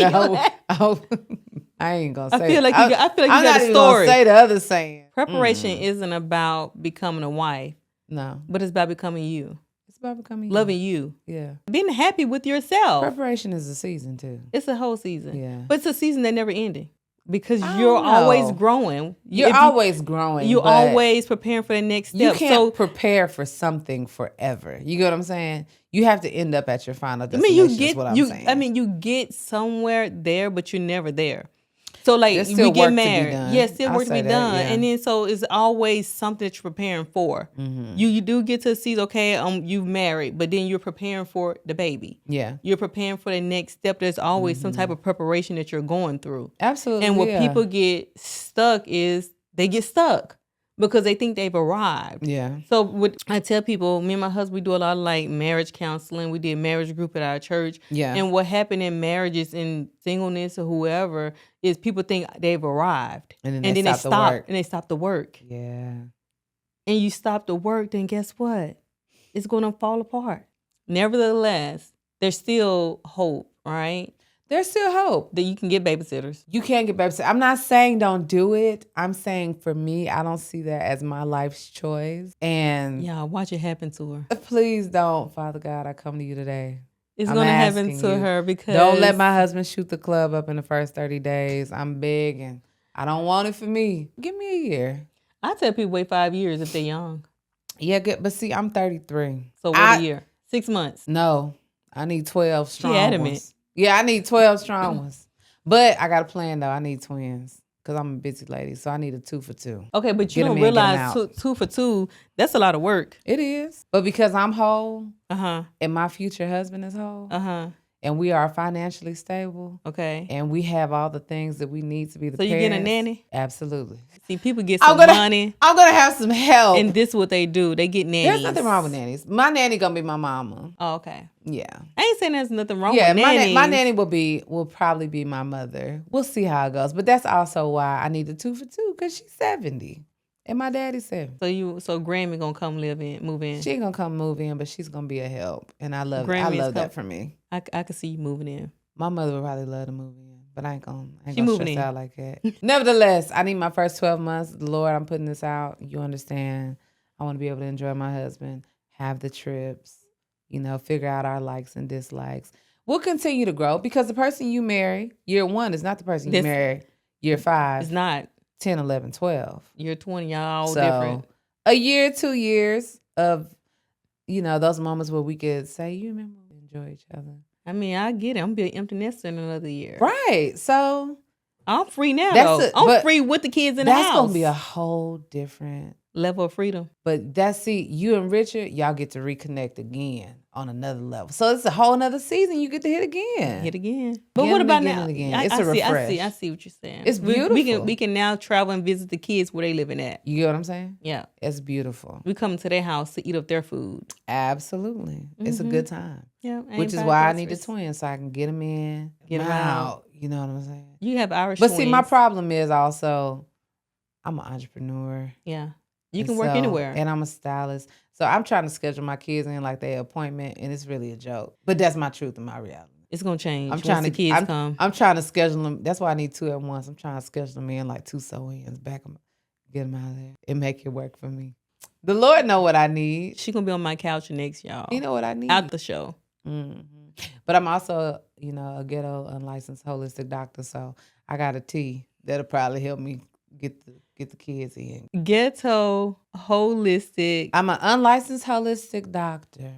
I ain't gonna say. I feel like you got a story. I'm not even gonna say the other saying. Preparation isn't about becoming a wife. No, but it's about becoming you. It's about becoming loving you. Yeah, being happy with yourself. Preparation is a season too. It's a whole season. Yeah, but it's a season that never ending. Because you're always growing. You're always growing. You're always preparing for the next step. You can't prepare for something forever. You get what I'm saying? You have to end up at your final destination. Is what I'm saying. You get somewhere there, but you're never there. So like we get married. Yes, still work to be done. Yeah. And then so it's always something that you're preparing for. Mm-hmm. You do get to see, okay, you've married, but then you're preparing for the baby. Yeah. You're preparing for the next step. There's always some type of preparation that you're going through. Absolutely. And what people get stuck is they get stuck. because they think they've arrived. Yeah. So what I tell people, me and my husband, we do a lot of like marriage counseling. We did marriage group at our church. Yeah. And what happened in marriages and singleness or whoever is people think they've arrived. And then they stop the work. And they stop the work. Yeah. And you stop the work, then guess what? It's going to fall apart. Nevertheless, there's still hope, right? There's still hope. That you can get babysitters. You can get babysitters. I'm not saying don't do it. I'm saying for me, I don't see that as my life's choice. And yeah, watch it happen to her. Please don't, Father God, I come to you today. It's going to happen to her because... Don't let my husband shoot the club up in the first 30 days. I'm big and I don't want it for me. Give me a year. I tell people wait 5 years if they're young. Yeah, good. But see, I'm 33. So what a year? 6 months? No, I need 12 strong She adamant. ones. Yeah, I need 12 strong ones. But I got a plan, though. I need twins because I'm a busy lady. So I need a 2 for 2. Okay, but you don't realize 2 for 2, that's a lot of work. It is. But because I'm whole and my future husband is whole and we are financially stable and we have all the things that we need to be the parents. So you get a nanny? Absolutely. See, people get some money. I'm going to have some help. And this is what they do. They get nannies. There's nothing wrong with nannies. My nanny going to be my mama. Oh, okay. Yeah. I ain't saying there's nothing wrong with nannies. My nanny will probably be my mother. We'll see how it goes. But that's also why I need a 2 for 2 because she's 70. And my daddy's 70. So Grammy gonna come move in. She ain't gonna come move in, but she's gonna be a help. And I love that for me. I could see you moving in. My mother would probably love to move in, but I ain't gonna moving stress out like that. Nevertheless, I need my first 12 months. Lord, I'm putting this out. You understand. I want to be able to enjoy my husband, have the trips, figure out our likes and dislikes. We'll continue to grow because the person you marry, year 1 is not the person you marry year 5. It's not. 10, 11, 12. Year 20, y'all different. A year, 2 years of, those moments where we could say, you remember we enjoy each other. I mean, I get it. I'm going to be an empty nester in another year. Right. So. I'm free now, though. I'm free with the kids in the house. That's going to be a whole different level of freedom. But you and Richard, y'all get to reconnect again on another level. So it's a whole nother season you get to hit again. But what about now? It's a refresh. I see what you're saying. It's beautiful. We can now travel and visit the kids where they living at. You get what I'm saying? Yeah. It's beautiful. We come to their house to eat up their food. Absolutely. Mm-hmm. It's a good time. Yeah. Which is why I need the twins so I can get them in, get them out. You know what I'm saying? You have Irish twins. But see, my problem is also I'm an entrepreneur. Yeah. You can work anywhere. And I'm a stylist. So I'm trying to schedule my kids in like their appointment, and it's really a joke. But that's my truth and my reality. It's going to change once the kids come. I'm trying to schedule them. That's why I need 2 at once. I'm trying to schedule them in like 2 sew-ins, get them out of there and make it work for me. The Lord know what I need. She going to be on my couch next, y'all. You know what I need? Out the show. Mm-hmm. But I'm also, a ghetto unlicensed holistic doctor, so I got a T that'll probably help me get the kids in. Ghetto holistic. I'm an unlicensed holistic doctor.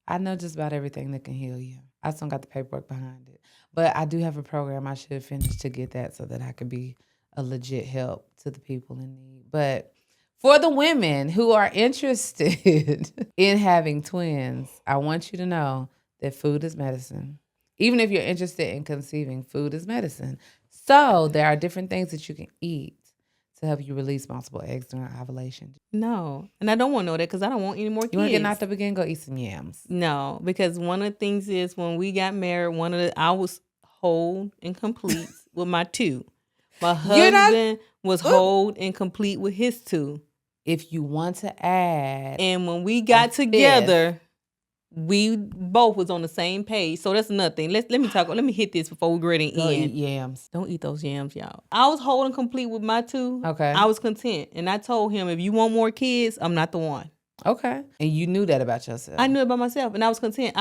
I know just about everything that can heal you. I just don't got the paperwork behind it. But I do have a program I should finish to get that so that I could be a legit help to the people in need. But for the women who are interested in having twins, I want you to know that food is medicine. Even if you're interested in conceiving, food is medicine. So there are different things that you can eat to help you release multiple eggs during ovulation. No. And I don't want to know that because I don't want any more kids. You want to get knocked up again? Go eat some yams. No, because one of the things is when we got married, I was whole and complete with my 2. My husband was whole and complete with his 2. If you want to add. And when we got together, we both was on the same page. So that's nothing. Let me hit this before we get ready to end. Eat yams. Don't eat those yams, y'all. I was whole and complete with my 2. Okay. I was content. And I told him, if you want more kids, I'm not the one. Okay. And you knew that about yourself. I knew it about myself. And I was content.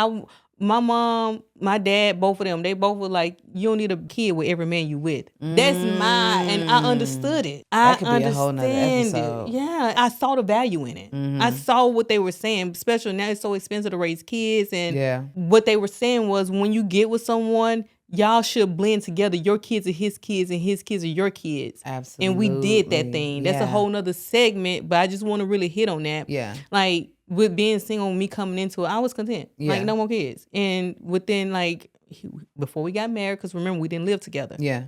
My mom, my dad, both of them, they both were like, you don't need a kid with every man you with. That's mine. And I understood it. That could be a whole nother episode. Yeah. I saw the value in it. Mm-hmm. I saw what they were saying, especially now it's so expensive to raise kids. And what they were saying was when you get with someone, y'all should blend together. Your kids are his kids and his kids are your kids. Absolutely. And we did that thing. That's a whole nother segment, but I just want to really hit on that. Yeah. Like, with being single, me coming into it, I was content. Yeah. Like, no more kids. And within, before we got married, because remember, we didn't live together. Yeah.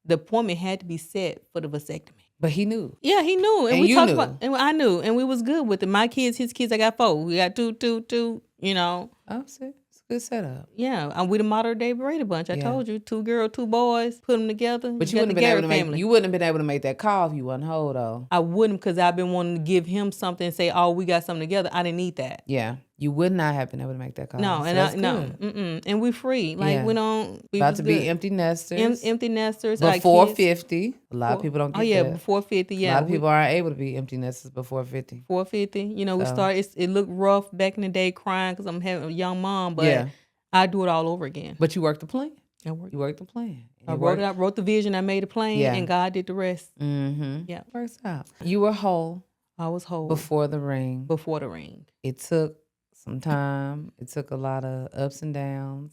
the appointment had to be set for the vasectomy. But he knew. Yeah, he knew, and And we you talked knew. about, and I knew, and we was good with it. My kids, his kids, I got 4. We got two. You know, Oh, see, it's a good setup. yeah. I'm with a modern day Brady bunch. I Yeah. told you, 2 girls, 2 boys, put them together. But you got wouldn't the have been able Garrett to make. family. You wouldn't have been able to make that call if you wasn't whole though. I wouldn't, because I've been wanting to give him something and say, "Oh, we got something together." I didn't need that. Yeah, you would not have been able to make that call. No, So and that's no, good. and we free. Like Yeah. we don't. We About was to be good. empty nesters. Empty nesters. our Before kids- 50. A lot of people don't get Oh yeah, that. before 50. Yeah, A lot of people aren't able to be empty nesters before 50. 450. You know, we So. started. It looked rough back in the day, crying because I'm having a young mom, but Yeah. I do it all over again. But you worked the plan. I worked. You worked the plan. I wrote it. I wrote the vision. I made a plan, Yeah. and God did the rest. Mm-hmm. Yeah, Works out. You were whole I was whole before the ring. before the ring. It took some time. It took a lot of ups and downs,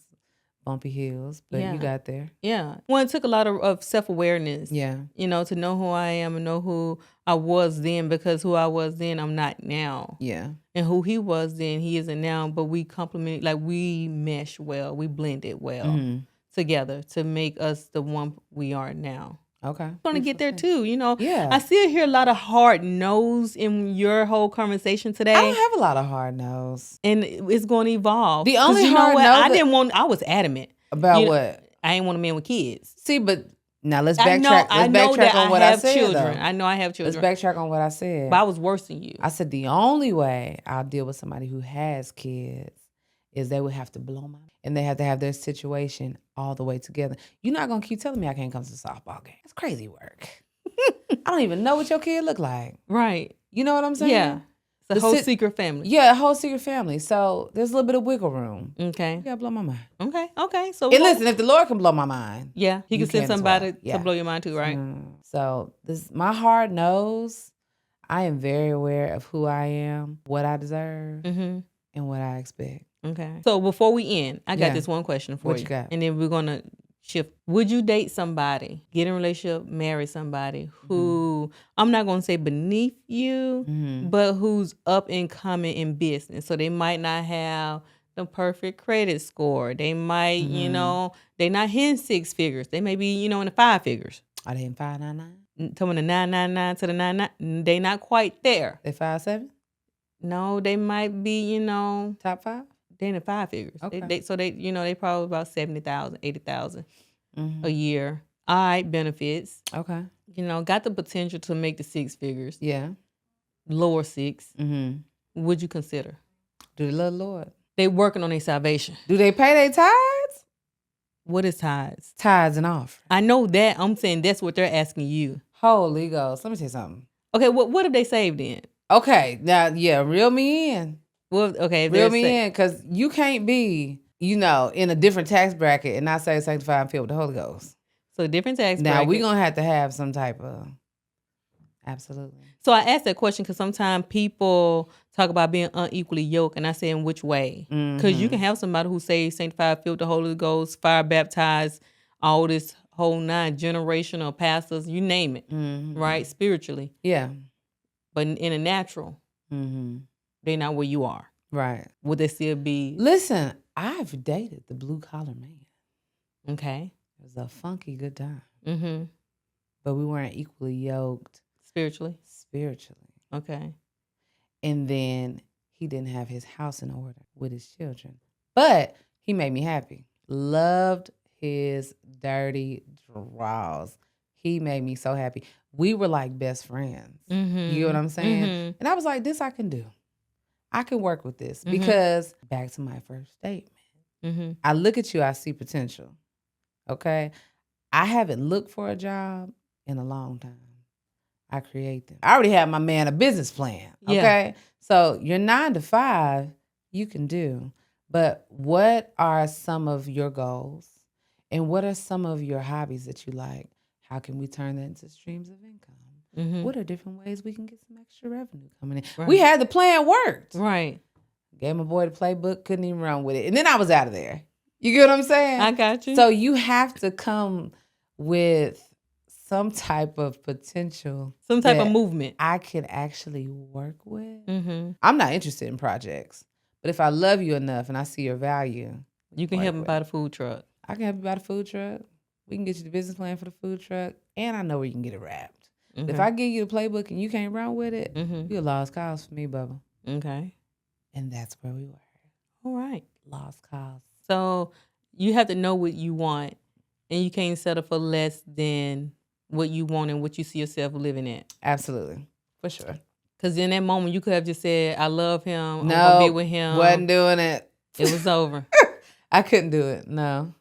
bumpy hills, but Yeah. you got there. Yeah. Well, it took a lot of self-awareness. Yeah. You know, to know who I am and know who I was then, because who I was then, I'm not now. Yeah. And who he was then, he isn't now. But we complement, like we mesh well, we blended well Mhm. together to make us the one we are now. Okay. I'm gonna get there too, you know. Yeah. I still hear a lot of hard no's in your whole conversation today. I don't have a lot of hard no's. And it's going to evolve. The 'Cause only you know hard what? no I that- didn't want. I was adamant. About You know, what? I ain't want a man with kids. See, but now let's I backtrack. know. Let's I know backtrack that on what I I have said. children. Though. I know I have Let's children. backtrack on what I said. But I was worse than you. I said the only way I'll deal with somebody who has kids is they would have to blow my, and they have to have their situation all the way together. You're not gonna keep telling me I can't come to the softball game. That's crazy work. I don't even know what your kid look like. Right. You know what I'm saying? Yeah. It's a The whole sit- secret family. Yeah, a whole secret family. So there's a little bit of wiggle room. Okay. You gotta blow my mind. Okay. So And listen, if the Lord can blow my mind, yeah, he you can send can as somebody well. Yeah. to blow your mind too, right? So this my heart knows I am very aware of who I am, what I deserve, Mm-hmm. and what I expect. Okay. So before we end, I got Yeah. this one question for What you. you got? And then we're gonna shift. Would you date somebody, get in a relationship, marry somebody who I'm not gonna say beneath you, Mhm. but who's up and coming in business? So they might not have the perfect credit score. They might, you know, they not hitting 6 figures. They may be, you know, in the 5 figures. Are they in 599? From the 999 to the 99, they not quite there. They 5'7"? No, they might be, you know, Top 5? they in the 5 figures. Okay. So they, you know, they probably about 70,000, 80,000 Mhm. a year. All right, benefits. Okay. You know, got the potential to make the 6 figures, Yeah. lower 6. Mm-hmm. Would you consider? Do they love the Lord? They working on their salvation. Do they pay their tithes? What is tithes? Tithes and offering. I know that. I'm saying that's what they're asking you. Holy Ghost. Let me tell you something. Okay, what if they saved in? Okay. Now, yeah, reel me in. Well, okay, if Reel they're me sa- in, because you can't be, you know, in a different tax bracket and not say sanctified and filled with the Holy Ghost. So different tax Now, bracket. we're going to have some type of, absolutely. So I asked that question because sometimes people talk about being unequally yoked, and I say in which way? Because you can have somebody who say sanctified, filled with the Holy Ghost, fire baptized, all this whole 9 generational pastors, you name it, right? Spiritually, Yeah. but in a natural, they're not where you are. Right. Would they still be Listen, I've dated the blue collar man. okay? It was a funky good time, Mm-hmm. but we weren't equally yoked Spiritually, spiritually. okay. And then he didn't have his house in order with his children. But he made me happy. Loved his dirty draws. He made me so happy. We were like best friends. Mm-hmm. You know what I'm saying? Mhm. And I was like, this I can do. I can work with this. Mhm. Because back to my first statement. Mm-hmm. I look at you, I see potential. Okay? I haven't looked for a job in a long time. I create them. I already have my man a business plan. Yeah. Okay? So your 9 to 5, you can do. But what are some of your goals? And what are some of your hobbies that you like? How can we turn that into streams of income? Mm-hmm. What are different ways we can get some extra revenue coming in? Right. We had the plan worked. Right. Gave my boy the playbook, couldn't even run with it. And then I was out of there. You get what I'm saying? I got you. So you have to come with some type of potential. Some type of that movement. I can actually work with. Mm-hmm. I'm not interested in projects. But if I love you enough and I see your value, You can Work help them with. buy the food truck. I can help you buy the food truck. We can get you the business plan for the food truck, and I know where you can get it wrapped. But if Okay. I give you the playbook and you can't run with it, Mm-hmm. you a lost cause for me, Bubba. Okay. And that's where we were. All right. Lost cause. So you have to know what you want, and you can't settle for less than what you want and what you see yourself living at. Absolutely. For sure. Because in that moment, you could have just said, I love him. I'm going to be No, with him. wasn't doing it. It was over. I couldn't do it. No.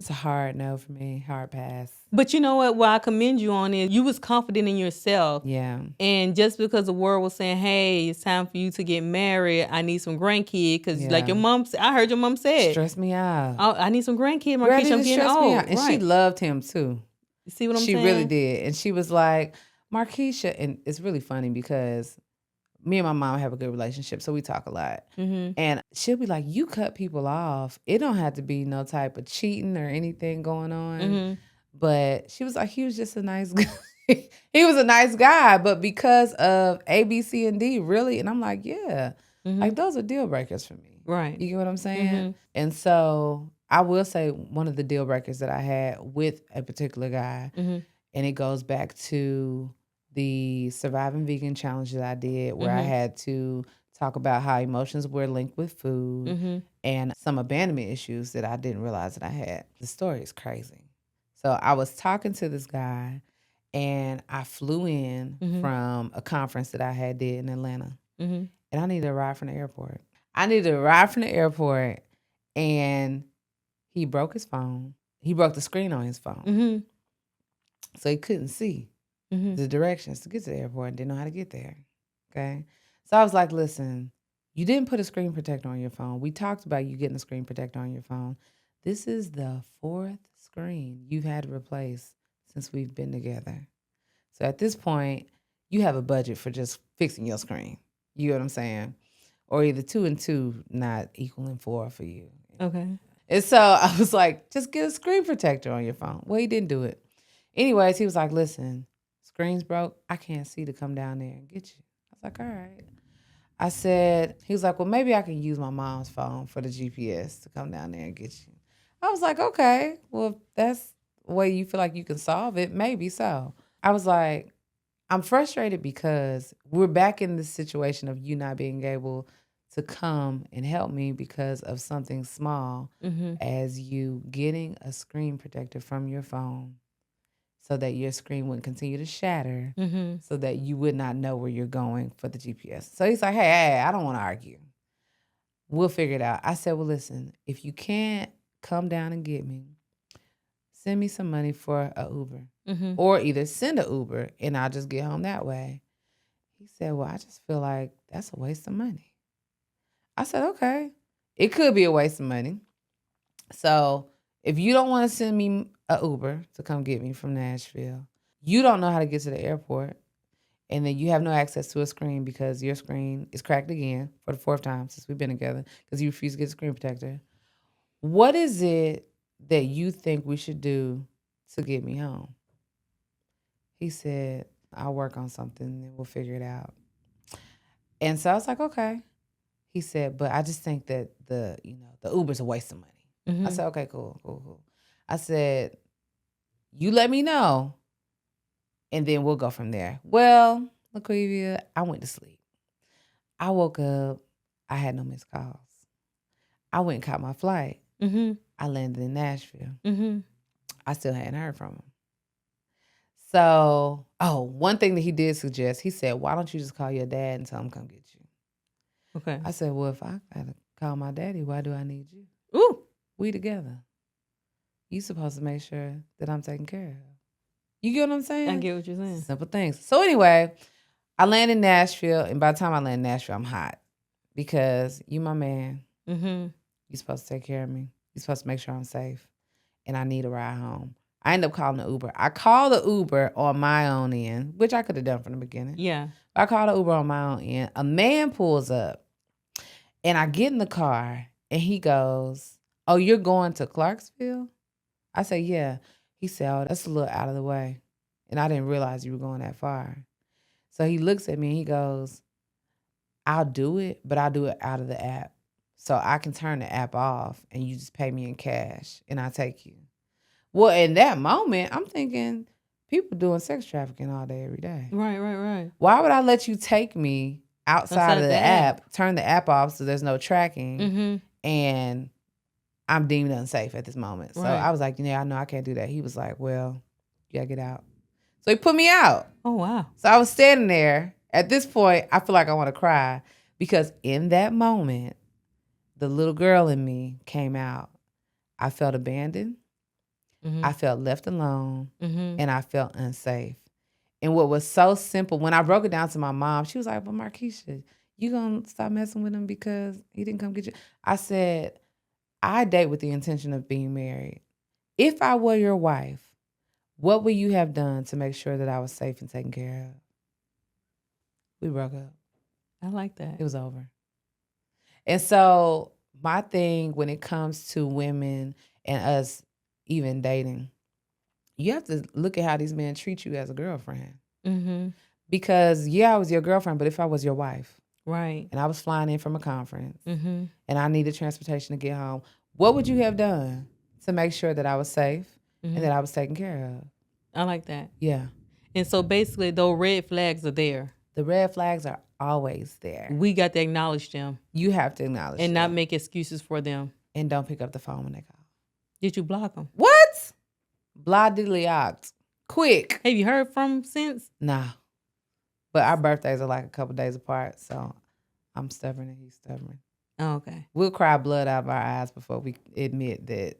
It's a hard no for me. Hard pass. But you know what I commend you on is you was confident in yourself. Yeah. And just because the world was saying, hey, it's time for you to get married. I need some grandkids. Because like your mom, I heard your mom say, stress me out. I need some grandkids. Girl, Markeisha, I'm getting old. me out. And she loved him too. You see what I'm saying? saying? She really did. And she was like, Markeisha, and it's really funny because me and my mom have a good relationship, so we talk a lot. Mm-hmm. And she'll be like, you cut people off. It don't have to be no type of cheating or anything going on. Mm-hmm. But she was like, he was just a nice guy. He was a nice guy, but because of A, B, C, and D, really? And I'm like, yeah. Mm-hmm. Like, those are deal breakers for me. Right. You get what I'm saying? Mm-hmm. And so I will say one of the deal breakers that I had with a particular guy, Mm-hmm. and it goes back to the Surviving Vegan Challenge that I did, where I Mm-hmm. had to talk about how emotions were linked with food Mm-hmm. and some abandonment issues that I didn't realize that I had. The story is crazy. So I was talking to this guy, and I flew in Mm-hmm. from a conference that I had did in Atlanta, Mm-hmm. and I needed a ride from the airport. And he broke his phone. He broke the screen on his phone. Mm-hmm. So he couldn't see Mm-hmm. the directions to get to the airport and didn't know how to get there. Okay. So I was like, listen, you didn't put a screen protector on your phone. We talked about you getting a screen protector on your phone. This is the 4th screen you've had to replace since we've been together. So at this point, you have a budget for just fixing your screen. You know what I'm saying? Or either 2 and 2 not equaling 4 for you. Okay. And so I was like, just get a screen protector on your phone. Well, he didn't do it. Anyways, he was like, listen, screen's broke. I can't see to come down there and get you. I was like, all right. I said, he was like, well, maybe I can use my mom's phone for the GPS to come down there and get you. I was like, okay, well, if that's the way you feel like you can solve it, maybe so. I was like, I'm frustrated because we're back in this situation of you not being able to come and help me because of something small Mm-hmm. as you getting a screen protector from your phone so that your screen wouldn't continue to shatter, Mm-hmm. so that you would not know where you're going for the GPS. So he's like, hey, I don't want to argue. We'll figure it out. I said, well, listen, if you can't come down and get me, send me some money for a Uber. Mm-hmm. Or either send an Uber and I'll just get home that way. He said, well, I just feel like that's a waste of money. I said, okay. It could be a waste of money. So if you don't want to send me a Uber to come get me from Nashville, you don't know how to get to the airport, and then you have no access to a screen because your screen is cracked again for the 4th time since we've been together because you refuse to get a screen protector. What is it that you think we should do to get me home? He said, I'll work on something and we'll figure it out. And so I was like, okay. He said, but I just think that the Uber's a waste of money. Mm-hmm. I said, okay, cool. I said, you let me know and then we'll go from there. Well, Laquvia, I went to sleep. I woke up, I had no missed calls. I went and caught my flight. Mm-hmm. I landed in Nashville. Mm-hmm. I still hadn't heard from him. So, one thing that he did suggest, he said, why don't you just call your dad and tell him come get you? Okay. I said, well, if I gotta call my daddy, why do I need you? Ooh. We together. You supposed to make sure that I'm taken care of. You get what I'm saying? I get what you're saying. Simple things. So anyway, I land in Nashville, and by the time I land in Nashville, I'm hot because you my man. Mm-hmm. You're supposed to take care of me. You're supposed to make sure I'm safe, and I need a ride home. I end up calling the Uber. I called the Uber on my own end, which I could have done from the beginning. Yeah. I called the Uber on my own end. A man pulls up, and I get in the car, and he goes, oh, you're going to Clarksville? I say, yeah. He said, oh, that's a little out of the way. And I didn't realize you were going that far. So he looks at me and he goes, I'll do it, but I'll do it out of the app. So I can turn the app off and you just pay me in cash and I'll take you. Well, in that moment, I'm thinking people doing sex trafficking all day, every day. Right. Why would I let you take me outside of the app, turn the app off so there's no tracking, and I'm deemed unsafe at this moment? So I was like, I know I can't do that. He was like, well, you gotta get out. So he put me out. Oh, wow. So I was standing there. At this point, I feel like I want to cry because in that moment, the little girl in me came out. I felt abandoned. I felt left alone, and I felt unsafe. And what was so simple, when I broke it down to my mom, she was like, "But Markeisha, you gonna stop messing with him because he didn't come get you?" I said, "I date with the intention of being married. If I were your wife, what would you have done to make sure that I was safe and taken care of?" We broke up. I like that. It was over. And so my thing when it comes to women and us even dating, you have to look at how these men treat you as a girlfriend. Because I was your girlfriend, but if I was your wife, right, and I was flying in from a conference, and I needed transportation to get home, what would you have done to make sure that I was safe and that I was taken care of? I like that. Yeah. And so basically, those red flags are there. The red flags are always there. We got to acknowledge them. You have to acknowledge them. And not make excuses for them. And don't pick up the phone when they call. Did you block them? What? Blah diddly oct. Quick. Have you heard from him since? Nah. But our birthdays are like a couple days apart, so I'm stubborn and he's stubborn. Oh, okay. We'll cry blood out of our eyes before we admit that,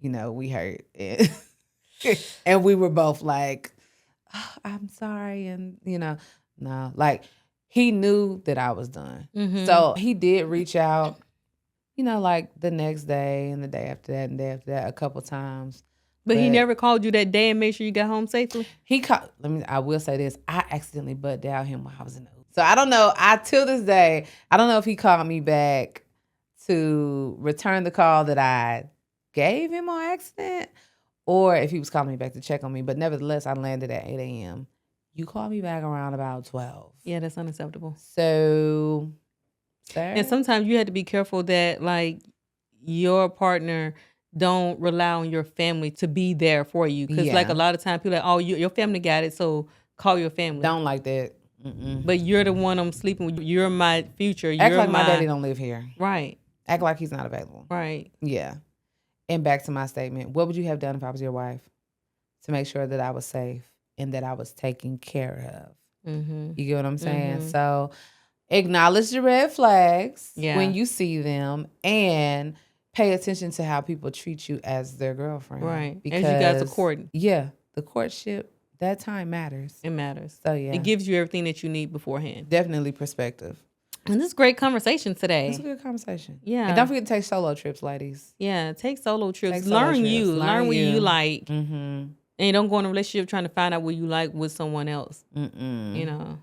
we hurt. And we were both like, oh, I'm sorry. And, no. Like, he knew that I was done. So he did reach out, like the next day and the day after that and the day after that a couple times. But he never called you that day and made sure you got home safely? He called. I will say this. I accidentally butt dialed him while I was in the Uber. So I don't know. Till this day, I don't know if he called me back to return the call that I gave him on accident or if he was calling me back to check on me. But nevertheless, I landed at 8 a.m. You called me back around about 12. Yeah, that's unacceptable. So, and sometimes you have to be careful that, like, your partner don't rely on your family to be there for you. Because, like, a lot of times people are like, oh, your family got it, so call your family. Don't like that. But you're the one I'm sleeping with. You're my future. Act like my daddy don't live here. Right. Act like he's not available. Right. Yeah. And back to my statement. What would you have done if I was your wife to make sure that I was safe and that I was taken care of? You get what I'm saying? So acknowledge the red flags when you see them and pay attention to how people treat you as their girlfriend. Right. Because, as you guys are courting. Yeah. The courtship, that time matters. It matters. So, yeah. It gives you everything that you need beforehand. Definitely perspective. And this is a great conveation today. It's a good conversation. Yeah. And don't forget to take solo trips, ladies. Yeah. Take solo trips. Learn what you like. And don't go in a relationship trying to find out what you like with someone else. No.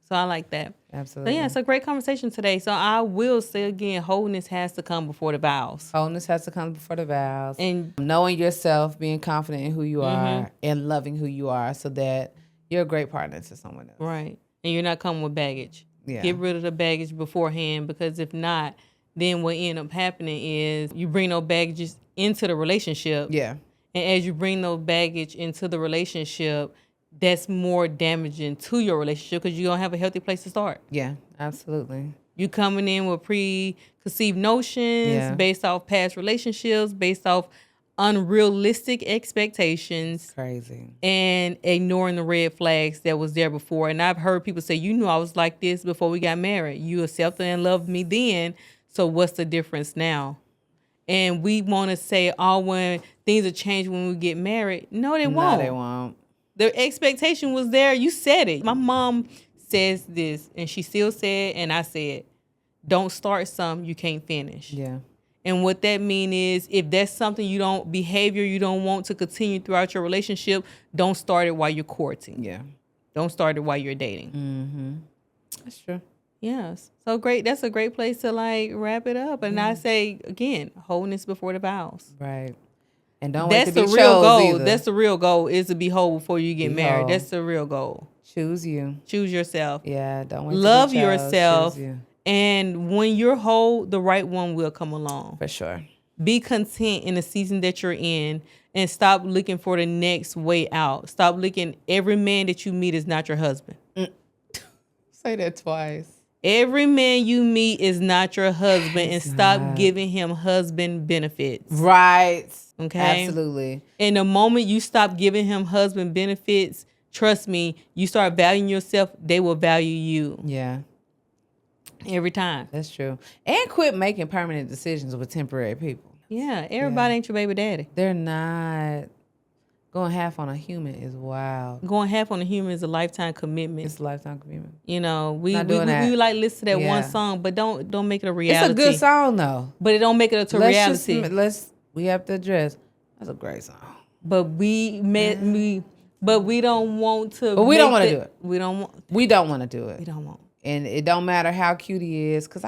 So I like that. Absolutely. So yeah, it's a great conversation today. So I will say again, wholeness has to come before the vows. Wholeness has to come before the vows. And knowing yourself, being confident in who you are, and loving who you are so that you're a great partner to someone else. Right. And you're not coming with baggage. Yeah. Get rid of the baggage beforehand, because if not, then what end up happening is you bring those baggages into the relationship. Yeah. And as you bring those baggage into the relationship, that's more damaging to your relationship because you don't have a healthy place to start. Yeah, absolutely. You coming in with preconceived notions based off past relationships, based off unrealistic expectations. Crazy. And ignoring the red flags that was there before. And I've heard people say, you knew I was like this before we got married. You accepted and loved me then. So what's the difference now? And we want to say, oh, when things will change when we get married. No, they won't. No, they won't. The expectation was there. You said it. My mom says this, and she still said, and I said, don't start something you can't finish. Yeah. And what that means is if that's something you don't want to continue throughout your relationship, don't start it while you're courting. Yeah. Don't start it while you're dating. That's true. Yes. So great. That's a great place to like wrap it up. And I say, again, wholeness before the vows. Right. And don't wait to be chose either. That's the real goal, is to be whole before you get married. Whole. That's the real goal. Choose you. Choose yourself. Yeah, don't wait Love to be chose. yourself. Choose you. And when you're whole, the right one will come along. For sure. Be content in the season that you're in and stop looking for the next way out. Stop looking. Every man that you meet is not your husband. Say that twice. Every man you meet is not your husband, and stop not. giving him husband benefits. Right. Okay? Absolutely. And the moment you stop giving him husband benefits, trust me, you start valuing yourself, they will value you. Yeah. Every time. That's true. And quit making permanent decisions with temporary people. Yeah, everybody ain't your baby daddy. They're not. Going half on a human is wild. Going half on a human is a lifetime commitment. It's a lifetime commitment. You know, we Not doing that. like listen to that Yeah. one song, but don't make it a reality. It's a good song though. But it don't make it a reality. We have to address. That's a great song. But we don't want to. But we don't want to do it. We don't want. We don't want to do it. We don't want. And it don't matter how cute he is, because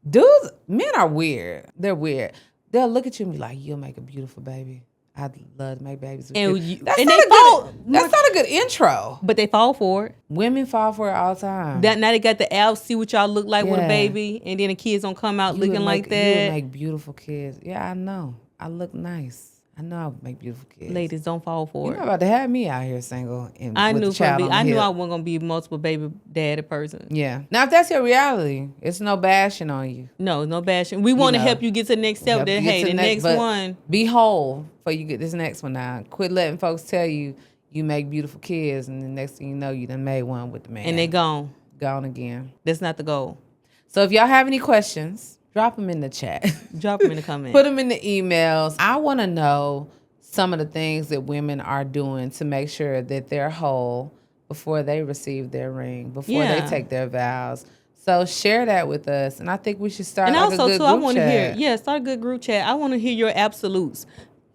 dudes, men are weird. They're weird. They'll look at you and be like, "You'll make a beautiful baby. I'd love to make babies with you." That's not a good intro. But they fall for it. Women fall for it all the time. Now they got the abs, see what y'all look like with a Yeah. baby, and then the kids don't come out looking like You would that. make beautiful kids. Yeah, I know. I look nice. I know I would make beautiful kids. Ladies, don't fall for You're it. not about to have me out here single and I with knew the child on the I knew hip. I wasn't gonna be multiple baby daddy person. Yeah. Now, if that's your reality, it's no bashing on you. No bashing. We want to know, help you get to the next step. Help Then you get hey, to the next but one. Be whole before you get this next one now. Quit letting folks tell you make beautiful kids, and the next thing you know, you done made one with the man. And they gone. Gone again. That's not the goal. So if y'all have any questions, drop them in the chat. Drop them in the comments. Put them in the emails. I want to know some of the things that women are doing to make sure that they're whole before they receive their ring, before they take their vows. So share that with us. And I think we should start and like also a good too, I group want to chat. hear, start a good group chat. I want to hear your absolutes.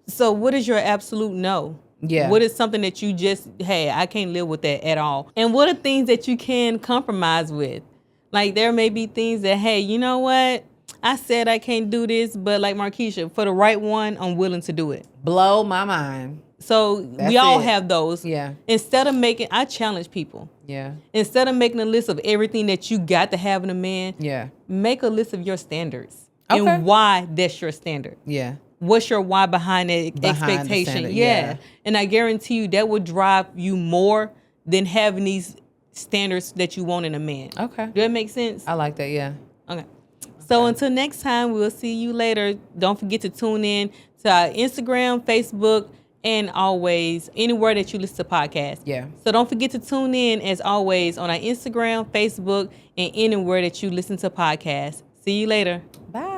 So what is your absolute no? Yeah. What is something that you just, hey, I can't live with that at all? And what are things that you can compromise with? Like there may be things that, hey, you know what? I said I can't do this, but like Markeisha, for the right one, I'm willing to do it. Blow my mind. So we all have those. Yeah. Instead of I challenge people. Yeah. Instead of making a list of everything that you got to have in a man, make a list of your standards and why that's your standard. Yeah. What's your why behind that expectation? Standard, yeah. And I guarantee you that would drive you more than having these standards that you want in a man. Okay. Do that make sense? I like that, yeah. Okay. So until next time, we'll see you later. Don't forget to tune in to our Instagram, Facebook, and always anywhere that you listen to podcasts. Yeah. So don't forget to tune in as always on our Instagram, Facebook, and anywhere that you listen to podcasts. See you later. Bye.